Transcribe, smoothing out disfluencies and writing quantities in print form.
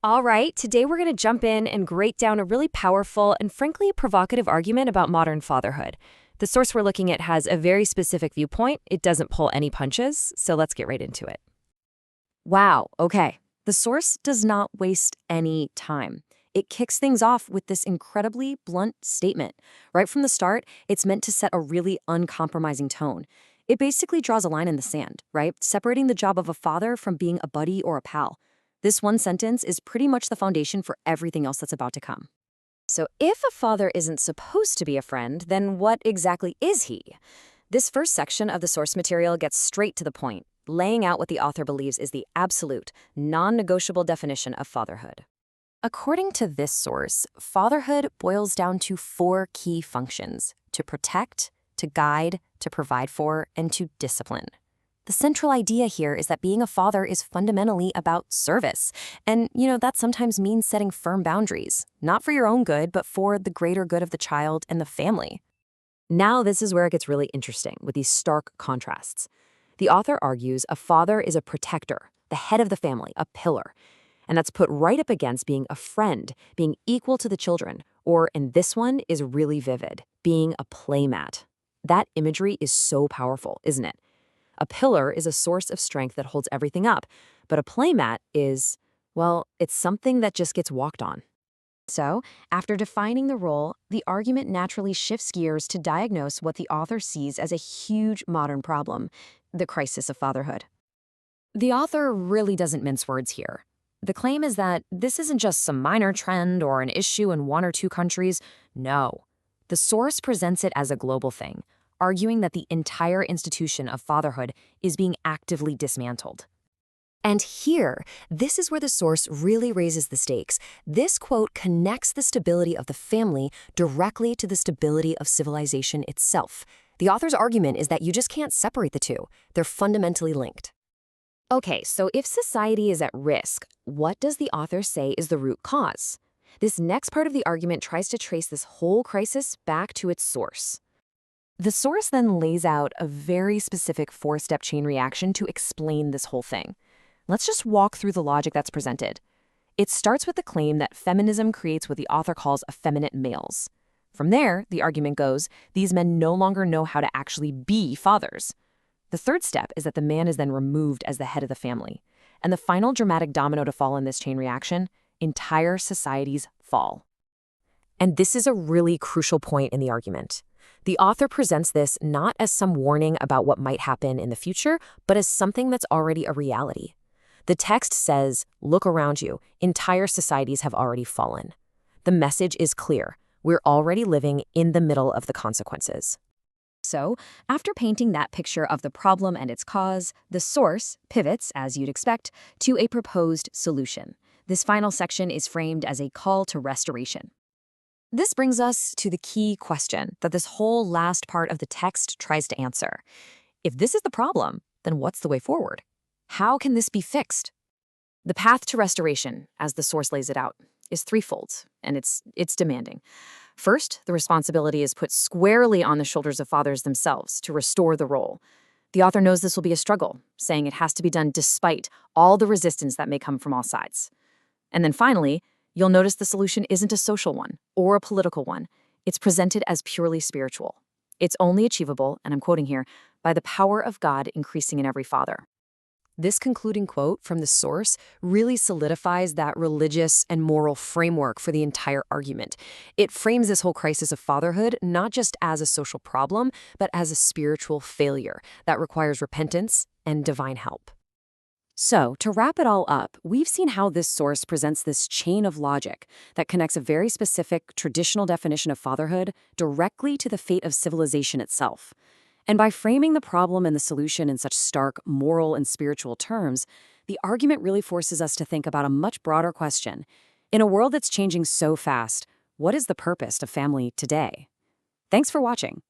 All right, today we're going to jump in and break down a really powerful and frankly provocative argument about modern fatherhood. The source we're looking at has a very specific viewpoint. It doesn't pull any punches, so let's get right into it. Wow, okay. The source does not waste any time. It kicks things off with this incredibly blunt statement. Right from the start, it's meant to set a really uncompromising tone. It basically draws a line in the sand, right? Separating the job of a father from being a buddy or a pal. This one sentence is pretty much the foundation for everything else that's about to come. So if a father isn't supposed to be a friend, then what exactly is he? This first section of the source material gets straight to the point, laying out what the author believes is the absolute, non-negotiable definition of fatherhood. According to this source, fatherhood boils down to four key functions: to protect, to guide, to provide for, and to discipline. The central idea here is that being a father is fundamentally about service. And, that sometimes means setting firm boundaries, not for your own good, but for the greater good of the child and the family. Now, this is where it gets really interesting with these stark contrasts. The author argues a father is a protector, the head of the family, a pillar. And that's put right up against being a friend, being equal to the children, or, in this one, is really vivid, being a playmat. That imagery is so powerful, isn't it? A pillar is a source of strength that holds everything up, but a playmat is, well, it's something that just gets walked on. So, after defining the role, the argument naturally shifts gears to diagnose what the author sees as a huge modern problem: the crisis of fatherhood. The author really doesn't mince words here. The claim is that this isn't just some minor trend or an issue in one or two countries. No. The source presents it as a global thing, arguing that the entire institution of fatherhood is being actively dismantled. And here, this is where the source really raises the stakes. This quote connects the stability of the family directly to the stability of civilization itself. The author's argument is that you just can't separate the two. They're fundamentally linked. Okay, so if society is at risk, what does the author say is the root cause? This next part of the argument tries to trace this whole crisis back to its source. The source then lays out a very specific four-step chain reaction to explain this whole thing. Let's just walk through the logic that's presented. It starts with the claim that feminism creates what the author calls effeminate males. From there, the argument goes, these men no longer know how to actually be fathers. The third step is that the man is then removed as the head of the family. And the final dramatic domino to fall in this chain reaction: entire societies fall. And this is a really crucial point in the argument. The author presents this not as some warning about what might happen in the future, but as something that's already a reality. The text says, look around you, entire societies have already fallen. The message is clear. We're already living in the middle of the consequences. So, after painting that picture of the problem and its cause, the source pivots, as you'd expect, to a proposed solution. This final section is framed as a call to restoration. This brings us to the key question that this whole last part of the text tries to answer. If this is the problem, then what's the way forward? How can this be fixed? The path to restoration, as the source lays it out, is threefold, and it's demanding. First, the responsibility is put squarely on the shoulders of fathers themselves to restore the role. The author knows this will be a struggle, saying it has to be done despite all the resistance that may come from all sides. And then finally, you'll notice the solution isn't a social one or a political one. It's presented as purely spiritual. It's only achievable, and I'm quoting here, by the power of God increasing in every father. This concluding quote from the source really solidifies that religious and moral framework for the entire argument. It frames this whole crisis of fatherhood not just as a social problem, but as a spiritual failure that requires repentance and divine help. So, to wrap it all up, we've seen how this source presents this chain of logic that connects a very specific traditional definition of fatherhood directly to the fate of civilization itself. And by framing the problem and the solution in such stark moral and spiritual terms, the argument really forces us to think about a much broader question. In a world that's changing so fast, what is the purpose of family today? Thanks for watching.